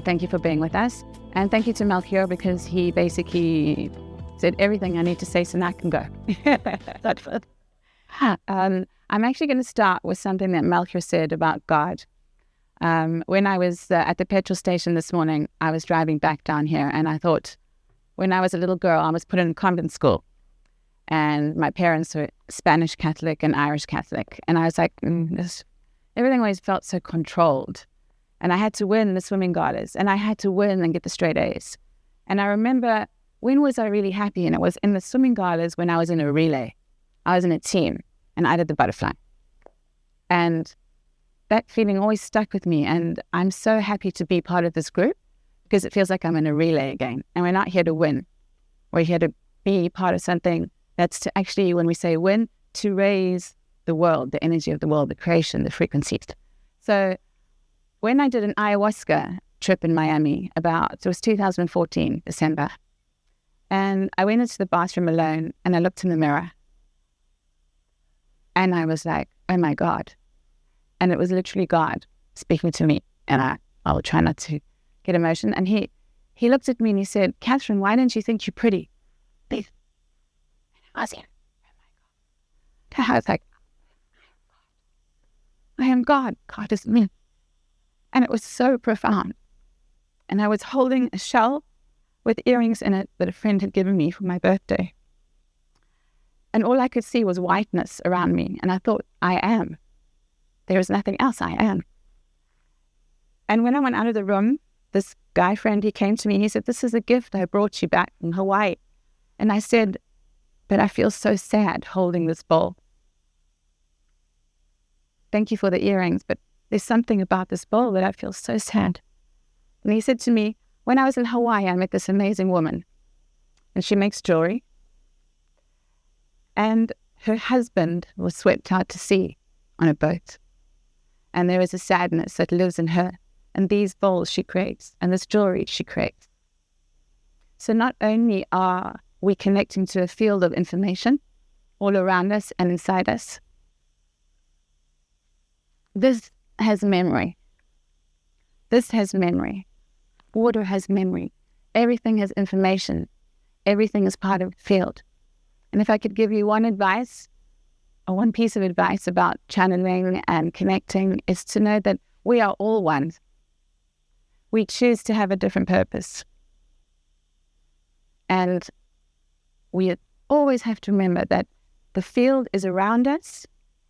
thank you for being with us. And thank you to Melchior, because he basically said everything I need to say, so now I can go. I'm actually going to start with something that Melchior said about God. When I was at the petrol station this morning, I was driving back down here, and I thought, when I was a little girl, I was put in convent school, and my parents were Spanish Catholic and Irish Catholic, and I was like, everything always felt so controlled, and I had to win the swimming galas, and I had to win and get the straight A's. And I remember, when was I really happy? And it was in the swimming galas when I was in a relay. I was in a team, and I did the butterfly. And that feeling always stuck with me, and I'm so happy to be part of this group, because it feels like I'm in a relay again, and we're not here to win. We're here to be part of something that's to actually, when we say win, to raise the world, the energy of the world, the creation, the frequencies. So when I did an ayahuasca trip in Miami, it was 2014, December, and I went into the bathroom alone, and I looked in the mirror, and I was like, oh my God. And it was literally God speaking to me, and I will try not to get emotion. And he looked at me and he said, Catherine, why don't you think you're pretty? I was like, oh my God. I was like, I am God. God is me. And it was so profound. And I was holding a shell with earrings in it that a friend had given me for my birthday. And all I could see was whiteness around me. And I thought, I am. There is nothing else. I am. And when I went out of the room, this guy friend, he came to me and he said, this is a gift I brought you back from Hawaii. And I said, but I feel so sad holding this bowl. Thank you for the earrings, but there's something about this bowl that I feel so sad. And he said to me, when I was in Hawaii, I met this amazing woman, and she makes jewelry. And her husband was swept out to sea on a boat. And there is a sadness that lives in her. And these bowls she creates, and this jewelry she creates. So not only are we connecting to a field of information all around us and inside us, this has memory. This has memory. Water has memory. Everything has information. Everything is part of the field. And if I could give you one advice, or one piece of advice about channeling and connecting, is to know that we are all one. We choose to have a different purpose. And we always have to remember that the field is around us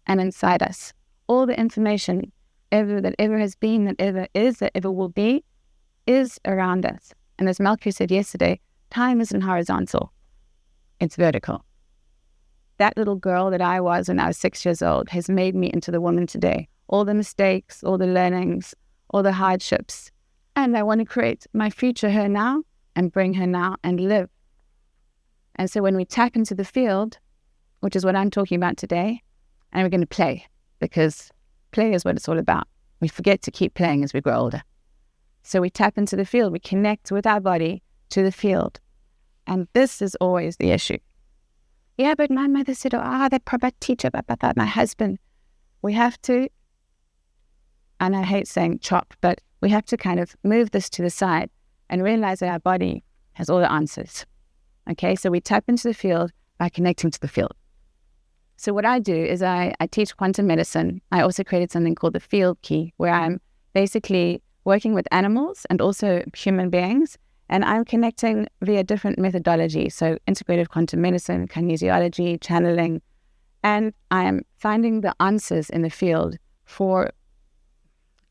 and inside us. All the information that ever has been, that ever is, that ever will be, is around us. And as Melchior said yesterday, time isn't horizontal, it's vertical. That little girl that I was when I was 6 years old has made me into the woman today. All the mistakes, all the learnings, all the hardships. And I want to create my future her now and bring her now and live. And so when we tap into the field, which is what I'm talking about today, and we're going to play, because play is what it's all about. We forget to keep playing as we grow older. So we tap into the field, we connect with our body to the field. And this is always the issue. Yeah, but my mother said, that proper teacher, but my husband. We have to, and I hate saying chop, but we have to kind of move this to the side and realize that our body has all the answers. Okay, so we tap into the field by connecting to the field. So what I do is I teach quantum medicine. I also created something called the field key, where I'm basically working with animals and also human beings, and I'm connecting via different methodologies. So integrative quantum medicine, kinesiology, channeling, and I am finding the answers in the field for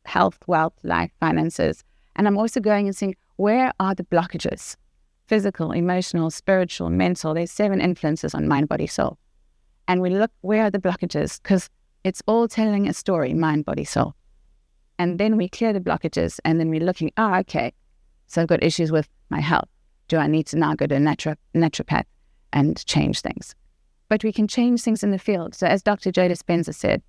health, wealth, life, finances. And I'm also going and seeing, where are the blockages? Physical, emotional, spiritual, mental. There's 7 influences on mind, body, soul. And we look, where are the blockages? Because it's all telling a story, mind, body, soul. And then we clear the blockages, and then we're looking, okay, so I've got issues with my health. Do I need to now go to a naturopath and change things? But we can change things in the field. So as Dr. Joe Dispenza said,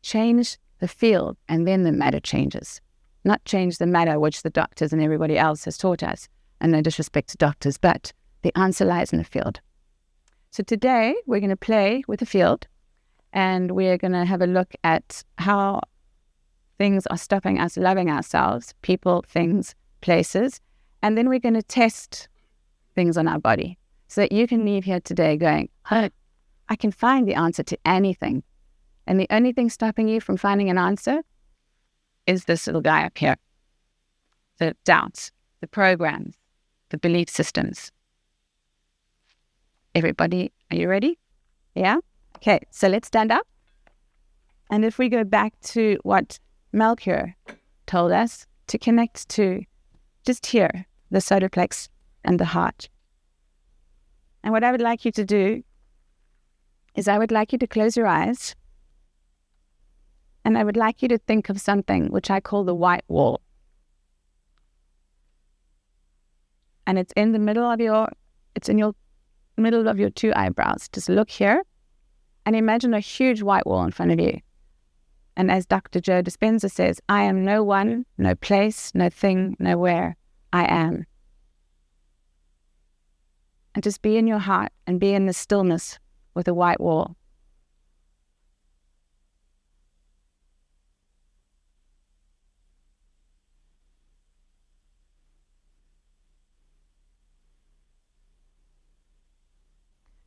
change the field and then the matter changes. Not change the matter, which the doctors and everybody else has taught us. And no disrespect to doctors, but the answer lies in the field. So today we're going to play with the field, and we're going to have a look at how things are stopping us loving ourselves, people, things, places. And then we're going to test things on our body so that you can leave here today going, oh, I can find the answer to anything. And the only thing stopping you from finding an answer is this little guy up here. The doubts, the programs, the belief systems. Everybody, are you ready? Yeah? Okay, so let's stand up. And if we go back to what Melchior told us, to connect to just here, the solar plex and the heart. And what I would like you to do is I would like you to close your eyes, and I would like you to think of something which I call the white wall. And it's in the middle of your middle of your two eyebrows. Just look here and imagine a huge white wall in front of you. And as Dr. Joe Dispenza says, I am no one, no place, no thing, nowhere. I am. And just be in your heart and be in the stillness with a white wall.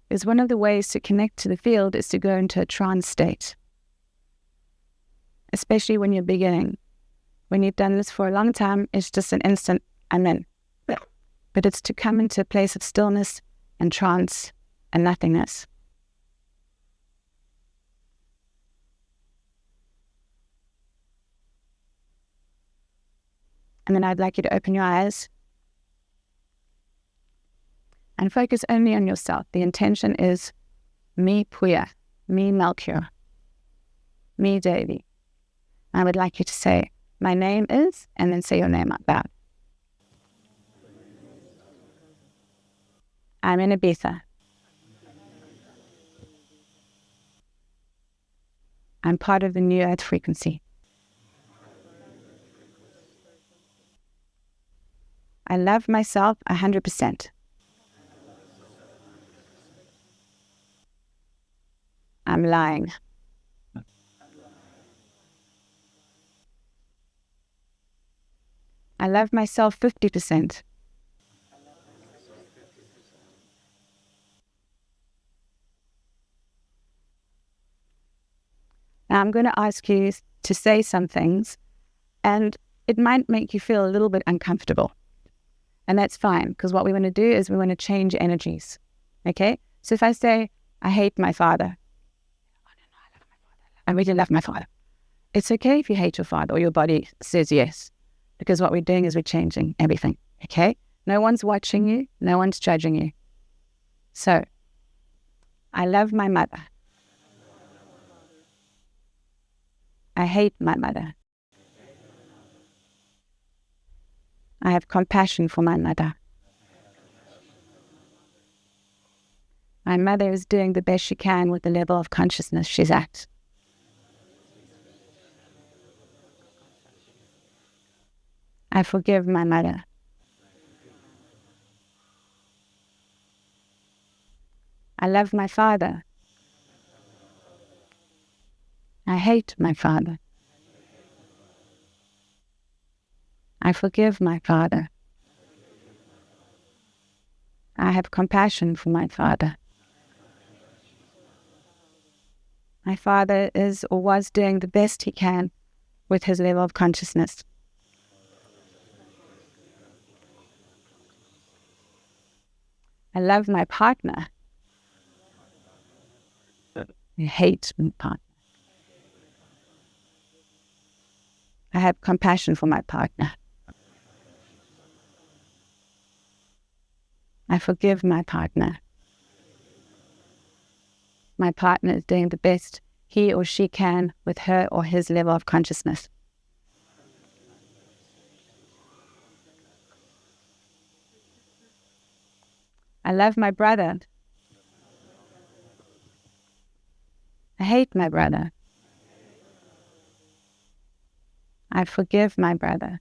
Because one of the ways to connect to the field is to go into a trance state. Especially when you're beginning. When you've done this for a long time, it's just an instant and then. But it's to come into a place of stillness and trance and nothingness. And then I'd like you to open your eyes and focus only on yourself. The intention is me Puya, me Melchior, me Davy. I would like you to say, my name is, and then say your name out loud. I'm in Ibiza. I'm part of the new Earth Frequency. I love myself 100%. I'm lying. I love myself 50%. Now I'm going to ask you to say some things, and it might make you feel a little bit uncomfortable. And that's fine, because what we want to do is we want to change energies. Okay? So if I say, I hate my father. I really love my father. It's okay if you hate your father or your body says yes, because what we're doing is we're changing everything. Okay? No one's watching you. No one's judging you. So, I love my mother. I hate my mother. I have compassion for my mother. My mother is doing the best she can with the level of consciousness she's at. I forgive my mother. I love my father. I hate my father. I forgive my father. I have compassion for my father. My father is or was doing the best he can with his level of consciousness. I love my partner. I hate my partner. I have compassion for my partner. I forgive my partner. My partner is doing the best he or she can with her or his level of consciousness. I love my brother. I hate my brother. I forgive my brother.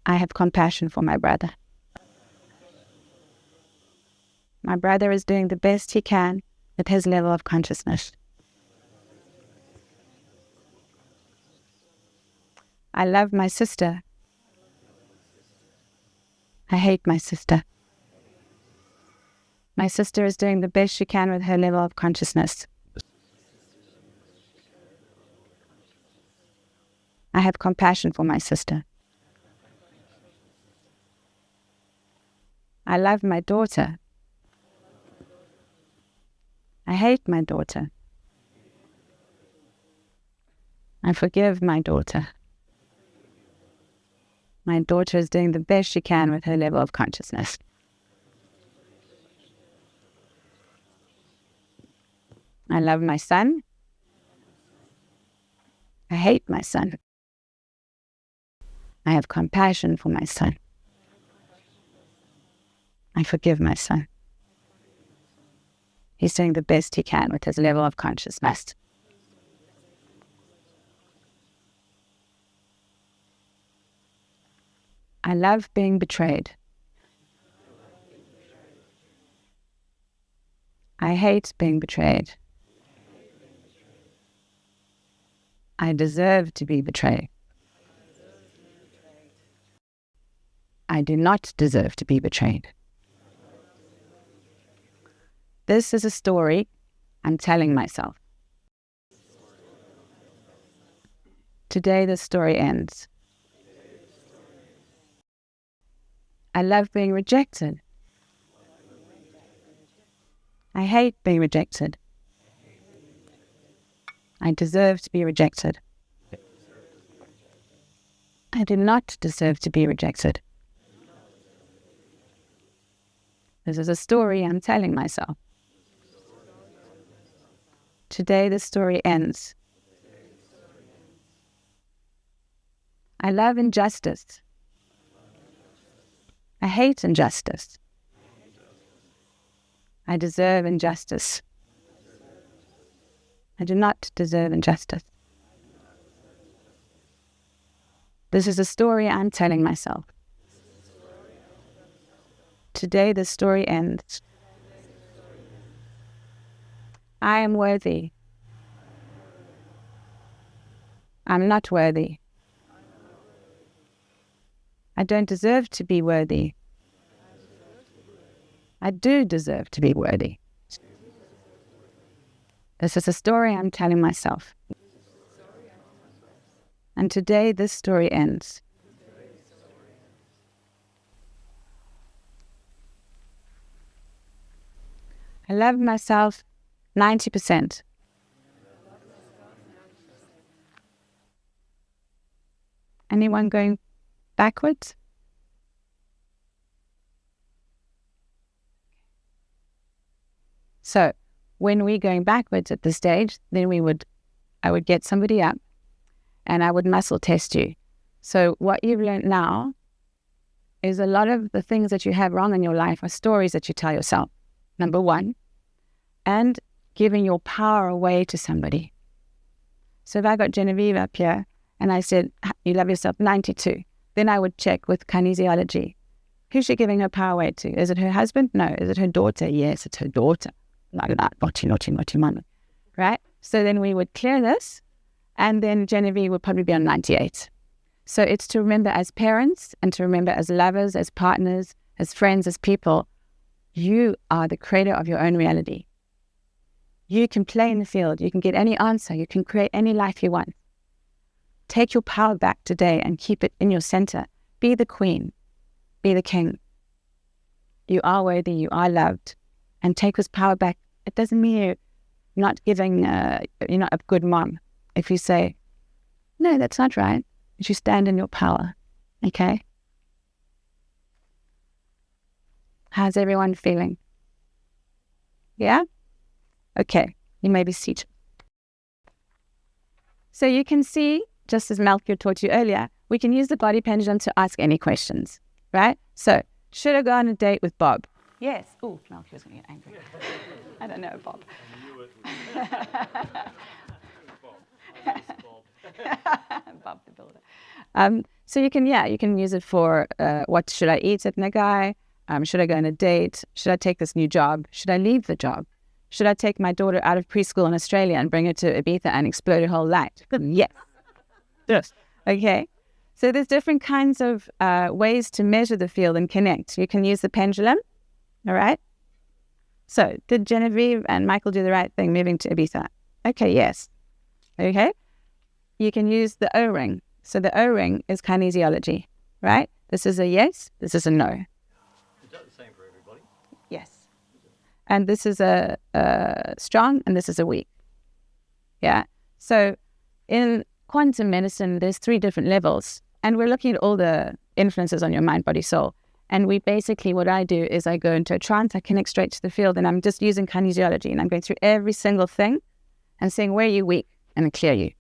I have compassion for my brother. My brother is doing the best he can with his level of consciousness. I love my sister. I hate my sister. My sister is doing the best she can with her level of consciousness. I have compassion for my sister. I love my daughter. I hate my daughter. I forgive my daughter. My daughter is doing the best she can with her level of consciousness. I love my son. I hate my son. I have compassion for my son. I forgive my son. He's doing the best he can with his level of consciousness. I love being betrayed. I hate being betrayed. I deserve to be betrayed. I do not deserve to be betrayed. This is a story I'm telling myself. Today the story ends. I love being rejected. I hate being rejected. I deserve to be rejected. I do not deserve to be rejected. This is a story I'm telling myself. Today the story ends. I love injustice. I hate injustice. I deserve injustice. I do not deserve injustice. This is a story I'm telling myself. Today the story ends. I am worthy. I'm not worthy. I don't deserve to be worthy. I do deserve to be worthy. This is a story I'm telling myself. And today this story ends. I love myself 90%. Anyone going backwards? So when we're going backwards at this stage, then I would get somebody up and I would muscle test you. So what you've learned now is a lot of the things that you have wrong in your life are stories that you tell yourself, number one, and giving your power away to somebody. So if I got Genevieve up here and I said, you love yourself 92, then I would check with kinesiology. Who's she giving her power away to? Is it her husband? No. Is it her daughter? Yes, it's her daughter. Like that, naughty, mama. Right? So then we would clear this, and then Genevieve would probably be on 98. So it's to remember as parents and to remember as lovers, as partners, as friends, as people, you are the creator of your own reality. You can play in the field. You can get any answer. You can create any life you want. Take your power back today and keep it in your center. Be the queen. Be the king. You are worthy. You are loved. And take this power back. It doesn't mean you're not giving, you're not a good mom. If you say, no, that's not right. You stand in your power. Okay? How's everyone feeling? Yeah? Okay. You may be seated. So you can see, just as Melchior taught you earlier, we can use the body pendulum to ask any questions, right? So, should I go on a date with Bob? Yes. Oh, Melchior's going to get angry. I don't know, Bob. Bob the builder. So you can use it for what should I eat at Nagai? Should I go on a date? Should I take this new job? Should I leave the job? Should I take my daughter out of preschool in Australia and bring her to Ibiza and explode her whole life? Yes. Yes. Okay. So there's different kinds of ways to measure the field and connect. You can use the pendulum, all right? So did Genevieve and Michael do the right thing moving to Ibiza? Okay, yes. Okay. You can use the O-ring. So the O-ring is kinesiology, right? This is a yes, this is a no. Is that the same for everybody? Yes. And this is a strong and this is a weak. Yeah. So in quantum medicine, there's 3 different levels. And we're looking at all the influences on your mind, body, soul. And we basically, what I do is I go into a trance, I connect straight to the field, and I'm just using kinesiology. And I'm going through every single thing and saying, where are you weak? And I clear you.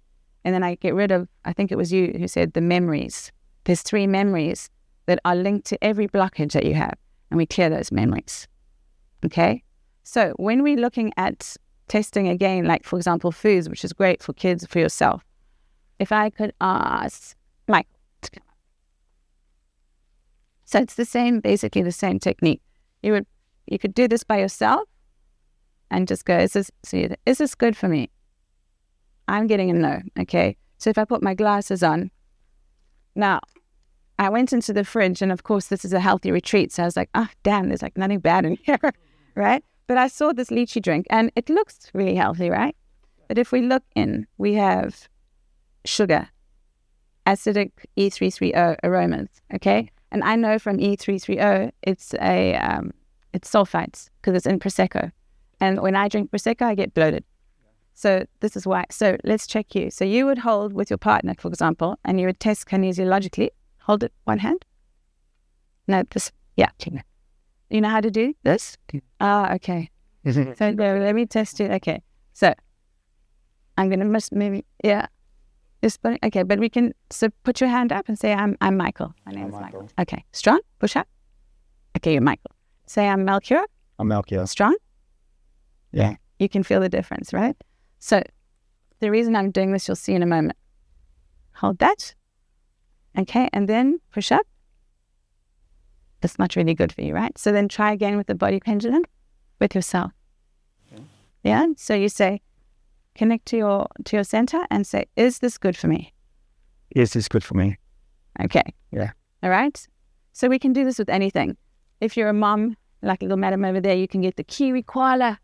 And then I get rid of, I think it was you who said the memories. There's 3 memories that are linked to every blockage that you have. And we clear those memories. Okay? So when we're looking at testing again, like for example, foods, which is great for kids, for yourself. If I could ask Michael to come up. So it's the same, basically the same technique. You could do this by yourself and just go, is this good for me? I'm getting a no, okay? So if I put my glasses on, now, I went into the fridge, and of course, this is a healthy retreat, so I was like, damn, there's like nothing bad in here, right? But I saw this lychee drink, and it looks really healthy, right? But if we look in, we have sugar, acidic E330 aromas, okay? And I know from E330, it's sulfites, because it's in Prosecco. And when I drink Prosecco, I get bloated. So this is why. So let's check you. So you would hold with your partner, for example, and you would test kinesiologically. Hold it one hand. No, this. Yeah. You know how to do this? Okay. So let me test it. Okay. So I'm going to maybe, yeah. Okay, but we can, so put your hand up and say, I'm Michael. My name is Michael. Okay. Strong? Push up. Okay, you're Michael. Say, I'm Melchior. I'm Melchior. Strong? Yeah. You can feel the difference, right? So the reason I'm doing this, you'll see in a moment. Hold that. Okay, and then push up. That's not really good for you, right? So then try again with the body pendulum with yourself. Okay. Yeah, so you say, connect to your center and say, is this good for me? Is this good for me? Okay. Yeah. All right. So we can do this with anything. If you're a mom, like a little madam over there, you can get the kiwi koala.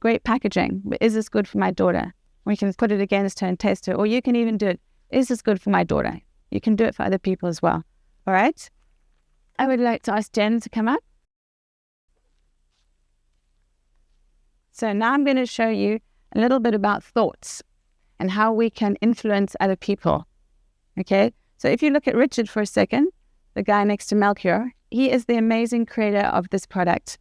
Great packaging. But is this good for my daughter? We can put it against her and test her. Or you can even do it. Is this good for my daughter? You can do it for other people as well. All right. I would like to ask Jen to come up. So now I'm going to show you a little bit about thoughts and how we can influence other people. Okay. So if you look at Richard for a second, the guy next to Melchior, he is the amazing creator of this product.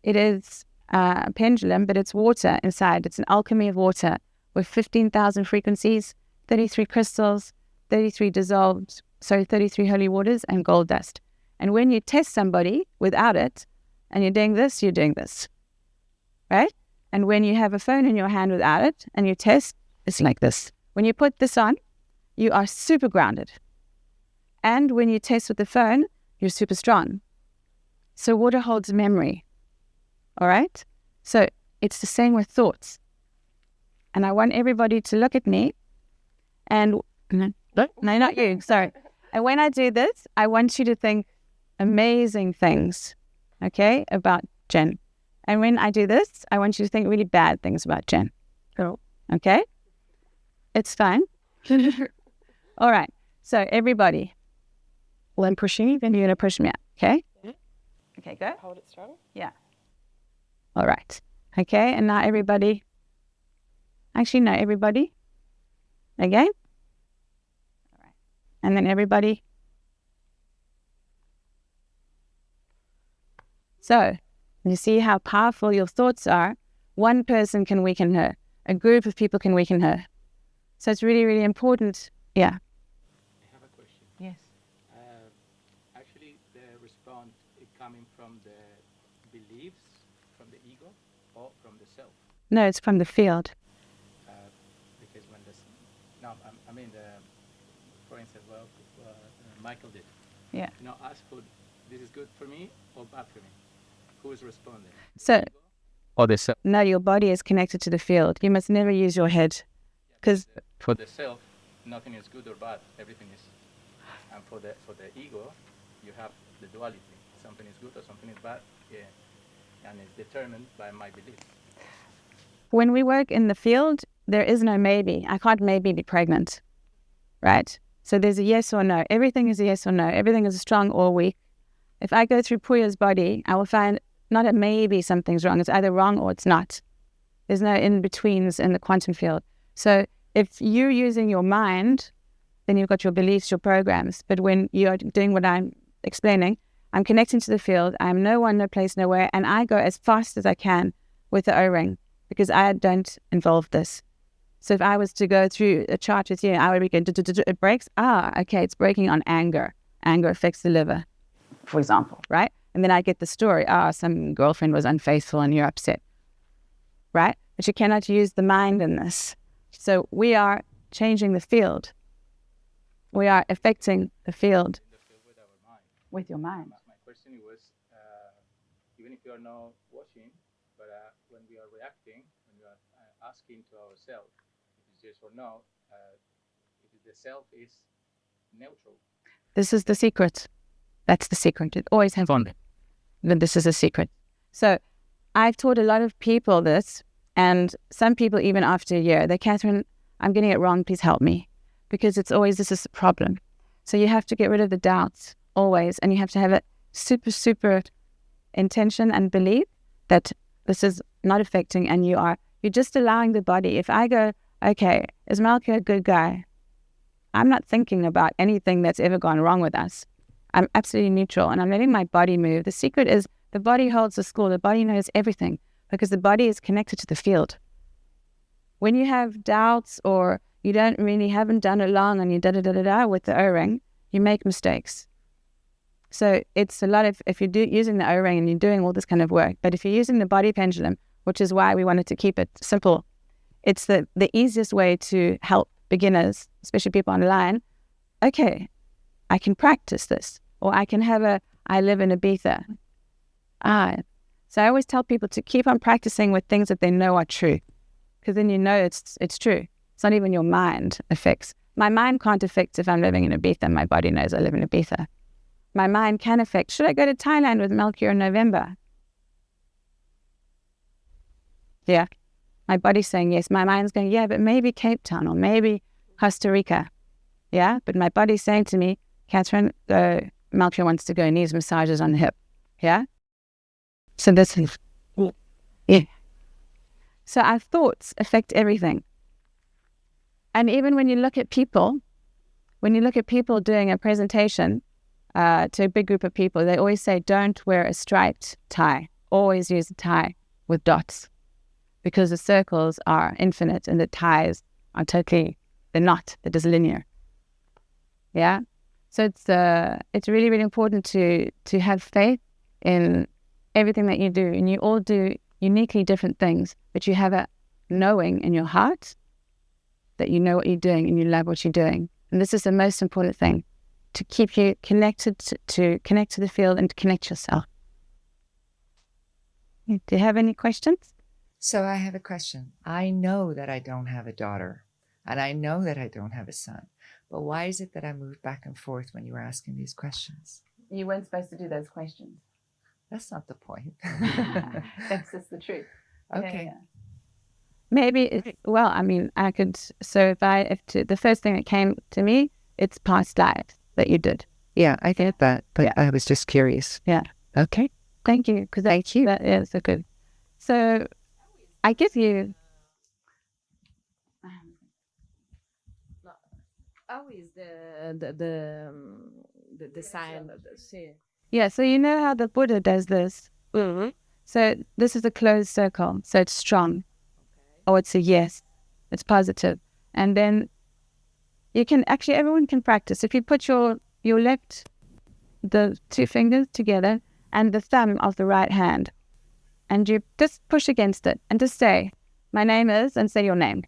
It is a pendulum, but it's water inside. It's an alchemy of water with 15,000 frequencies, 33 crystals, 33 holy waters, and gold dust. And when you test somebody without it, and you're doing this, right? And when you have a phone in your hand without it, and you test, it's like this. When you put this on, you are super grounded. And when you test with the phone, you're super strong. So water holds memory. All right? So it's the same with thoughts. And I want everybody to look at me and, no, not you, sorry. And when I do this, I want you to think amazing things, okay, about Jen. And when I do this, I want you to think really bad things about Jen. Oh. Okay? It's fine. All right. So everybody, well, I'm pushing you, then you're going to push me out, okay? Okay, go. Hold it strong. Yeah. All right. Okay, and now everybody. Actually, no, everybody. Again. All right. And then everybody. So, you see how powerful your thoughts are. One person can weaken her. A group of people can weaken her. So it's really, really important. Yeah. I have a question. Yes. Actually, the response is coming from the beliefs, from the ego, or from the self? No, it's from the field. Because when this, no, I mean for instance, Michael did. Yeah. You know, ask for this is good for me or bad for me. Who is responding? So, Or the self. no, your body is connected to the field. You must never use your head. Because For the self, nothing is good or bad. Everything is And for the ego, you have the duality. Something is good or something is bad, and it's determined by my beliefs. When we work in the field, there is no maybe. I can't maybe be pregnant, right? So there's a yes or no. Everything is a yes or no. Everything is a strong or weak. If I go through Puya's body, I will find not a maybe something's wrong. It's either wrong or it's not. There's no in-betweens in the quantum field. So if you're using your mind, then you've got your beliefs, your programs. But when you're doing what I'm explaining, I'm connecting to the field. I'm no one, no place, nowhere. And I go as fast as I can with the O-ring because I don't involve this. So if I was to go through a chart with you, I would be going, it breaks. Okay, it's breaking on anger. Anger affects the liver, for example, right? And then I get the story. Some girlfriend was unfaithful and you're upset, right? But you cannot use the mind in this. So we are changing the field. We are affecting the field. In the field with our mind. With your mind. My question was, even if you are not watching, but when we are reacting, when we are asking to ourselves, if it's yes or no, if the self is neutral. This is the secret. That's the secret. It always has on. But this is a secret. So I've taught a lot of people this, and some people even after a year, they're, Catherine, I'm getting it wrong, please help me. Because it's always, this is a problem. So you have to get rid of the doubts, always, and you have to have a super intention and belief that this is not affecting, and you're just allowing the body. If I go, okay, is Malky a good guy? I'm not thinking about anything that's ever gone wrong with us. I'm absolutely neutral, and I'm letting my body move. The secret is the body holds the score. The body knows everything because the body is connected to the field. When you have doubts or you haven't done it long and you da-da-da-da-da with the O-ring, you make mistakes. So it's a lot of, if you're using the O-ring and you're doing all this kind of work, but if you're using the body pendulum, which is why we wanted to keep it simple, it's the easiest way to help beginners, especially people online. Okay, I can practice this, or I can I live in Ibiza. So I always tell people to keep on practicing with things that they know are true, because then you know it's true. It's not even your mind affects. My mind can't affect if I'm living in Ibiza. My body knows I live in Ibiza. My mind can affect, should I go to Thailand with Melchior in November? Yeah. My body's saying yes. My mind's going, yeah, but maybe Cape Town or maybe Costa Rica. Yeah. But my body's saying to me, Catherine, Melchior wants to go, needs massages on the hip. Yeah. So this is, yeah. So our thoughts affect everything. And even when you look at people doing a presentation to a big group of people, they always say, don't wear a striped tie. Always use a tie with dots, because the circles are infinite and the ties are they're not, they're just linear. Yeah. So it's really, really important to have faith in everything that you do. And you all do uniquely different things, but you have a knowing in your heart that you know what you're doing and you love what you're doing. And this is the most important thing, to keep you connected, to connect to the field and to connect yourself. Do you have any questions? So I have a question. I know that I don't have a daughter, and I know that I don't have a son. But why is it that I moved back and forth when you were asking these questions? You weren't supposed to do those questions. That's not the point. That's just the truth. Okay. Yeah. Maybe, I could, so the first thing that came to me, it's past lives that you did. Yeah, I get that, but yeah. I was just curious. Yeah. Okay. Thank you. Thank you. That is so good. So I give you. Always the sign of the sea. Yeah, so you know how the Buddha does this? Mm-hmm. So this is a closed circle, so it's strong. Or it's a yes, it's positive. And then everyone can practice. If you put your left, the two fingers together and the thumb of the right hand, and you just push against it and just say, my name is, and say your name.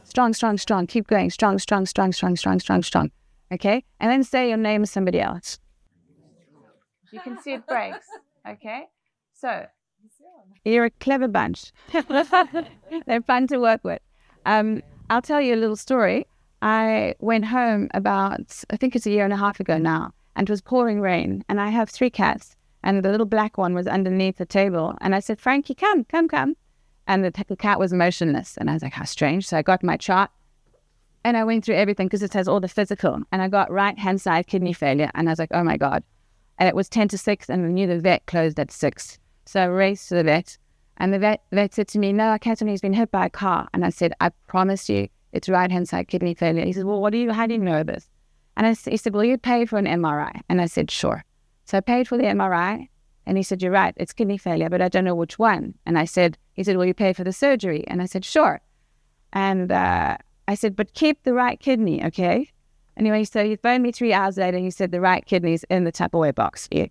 Strong, strong, strong. Keep going. Strong, strong, strong, strong, strong, strong, strong. Okay? And then say your name to somebody else. You can see it breaks. Okay? So, you're a clever bunch. They're fun to work with. I'll tell you a little story. I went home about, I think it's a year and a half ago now, and it was pouring rain. And I have 3 cats, and the little black one was underneath the table. And I said, Frankie, come. And the cat was motionless. And I was like, how strange. So I got my chart and I went through everything because it has all the physical. And I got right-hand side kidney failure. And I was like, oh my God. And it was 10 to 6 and I knew the vet closed at 6. So I raced to the vet. And the vet said to me, no, Catherine, he's been hit by a car. And I said, I promise you, it's right-hand side kidney failure. He said, well, how do you know this? And he said, will you pay for an MRI? And I said, sure. So I paid for the MRI. And he said, you're right, it's kidney failure, but I don't know which one. And he said, will you pay for the surgery? And I said, sure. And I said, but keep the right kidney, okay? Anyway, so he phoned me 3 hours later and he said, the right kidney's in the Tupperware box for you.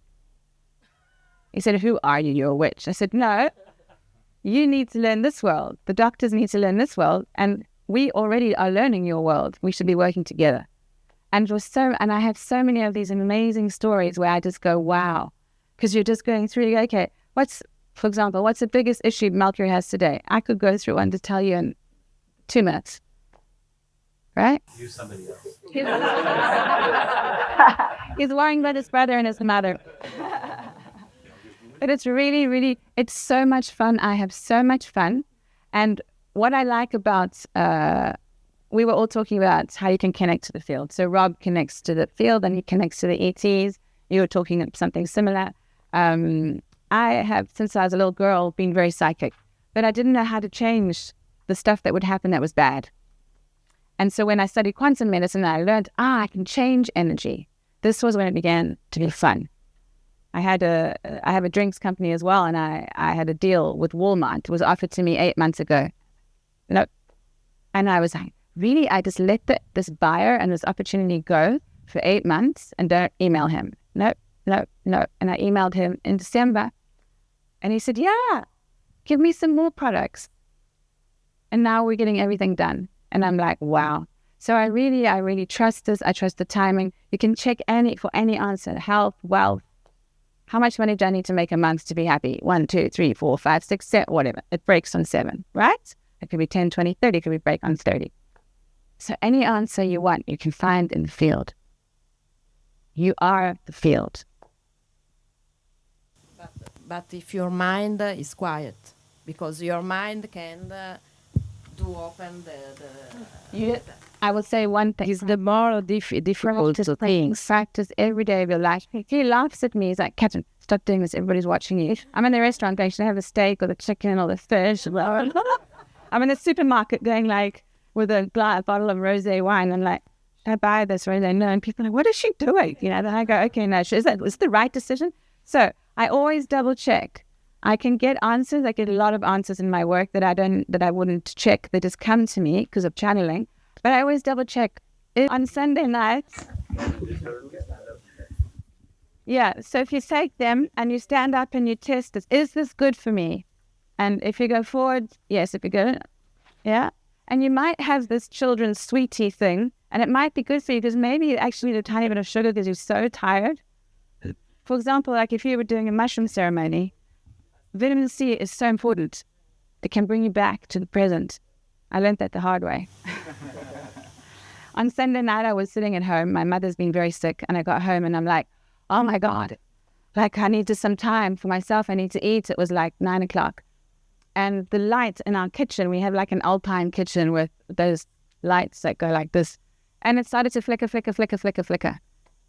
He said, who are you? You're a witch. I said, no, you need to learn this world. The doctors need to learn this world. And we already are learning your world. We should be working together. And I have so many of these amazing stories where I just go, wow. Because you're just going through, okay, for example, what's the biggest issue Mercury has today? I could go through one to tell you in 2 minutes. Right? Use somebody else. He's worrying about his brother and his mother. But it's really, really, it's so much fun. I have so much fun. And what I like about, we were all talking about how you can connect to the field. So Rob connects to the field and he connects to the ETs. You were talking about something similar. I have, since I was a little girl, been very psychic. But I didn't know how to change the stuff that would happen that was bad. And so when I studied quantum medicine, I learned, I can change energy. This was when it began to be fun. I have a drinks company as well, and I had a deal with Walmart. It was offered to me 8 months ago. Nope. And I was like, really? I just let this buyer and this opportunity go for 8 months and don't email him? Nope. And I emailed him in December, and he said, yeah, give me some more products. And now we're getting everything done. And I'm like, wow. So I really trust this. I trust the timing. You can check for any answer, health, wealth. How much money do I need to make a month to be happy? 1, 2, 3, 4, 5, 6, 7, whatever. It breaks on 7, right? It could be 10, 20, 30. It could be break on 30. So any answer you want, you can find in the field. You are the field. But if your mind is quiet, because your mind can do open the I would say one thing is the more difficult things. Practice every day of your life. He laughs at me. He's like, Catherine, stop doing this. Everybody's watching you. I'm in the restaurant going, should I have a steak or the chicken or the fish? I'm in the supermarket going like, with a bottle of rosé wine. I'm like, should I buy this rosé? No. And people are like, what is she doing? Then I go, okay, no, is it the right decision? So I always double check. I can get answers. I get a lot of answers in my work that I wouldn't check. They just come to me because of channeling. But I always double check. On Sunday nights. Yeah. So if you take them and you stand up and you test this, is this good for me? And if you go forward, yes. If you go, yeah. And you might have this children's sweetie thing, and it might be good for you because maybe you actually need a tiny bit of sugar because you're so tired. For example, like if you were doing a mushroom ceremony, vitamin C is so important. It can bring you back to the present. I learned that the hard way. On Sunday night, I was sitting at home. My mother's been very sick, and I got home, and I'm like, oh my God, like I needed some time for myself. I need to eat. It was like 9 o'clock. And the light in our kitchen, we have like an alpine kitchen with those lights that go like this. And it started to flicker.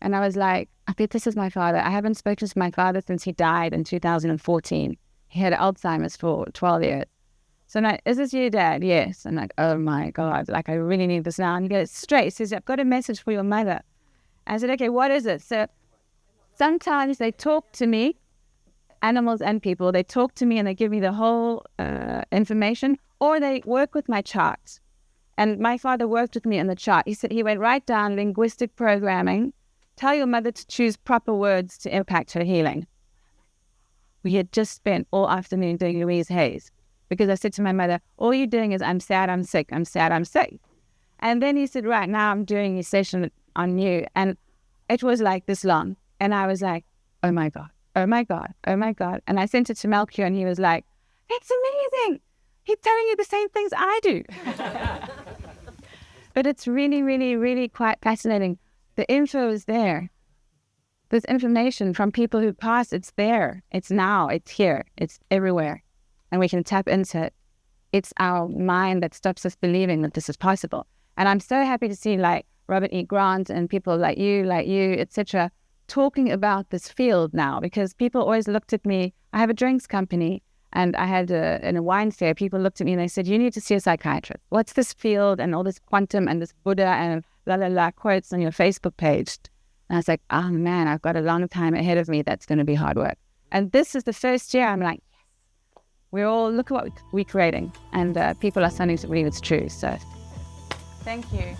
And I was like, I bet this is my father. I haven't spoken to my father since he died in 2014. He had Alzheimer's for 12 years. So I'm like, is this you, Dad? Yes. I'm like, oh my God, like I really need this now. And he goes straight. He says, I've got a message for your mother. I said, okay, what is it? So sometimes they talk to me, animals and people, they talk to me and they give me the whole information, or they work with my chart. And my father worked with me on the chart. He said, he went right down linguistic programming. Tell your mother to choose proper words to impact her healing. We had just spent all afternoon doing Louise Hayes. Because I said to my mother, all you're doing is I'm sad, I'm sick, I'm sad, I'm sick. And then he said, right, now I'm doing a session on you. And it was like this long. And I was like, oh my God. And I sent it to Melchior and he was like, it's amazing. He's telling you the same things I do. But it's really, really, really quite fascinating. The info is there. There's information from people who passed. It's there. It's now. It's here. It's everywhere. And we can tap into it. It's our mind that stops us believing that this is possible. And I'm so happy to see like Robert E. Grant and people like you, etc., talking about this field now, because people always looked at me. I have a drinks company, and I had in a wine fair, people looked at me and they said, you need to see a psychiatrist. What's this field and all this quantum and this Buddha and la la la quotes on your Facebook page? And I was like, oh man, I've got a long time ahead of me. That's going to be hard work. And this is the first year I'm like, we're all, look at what we're creating. And people are starting to believe it's true. So thank you.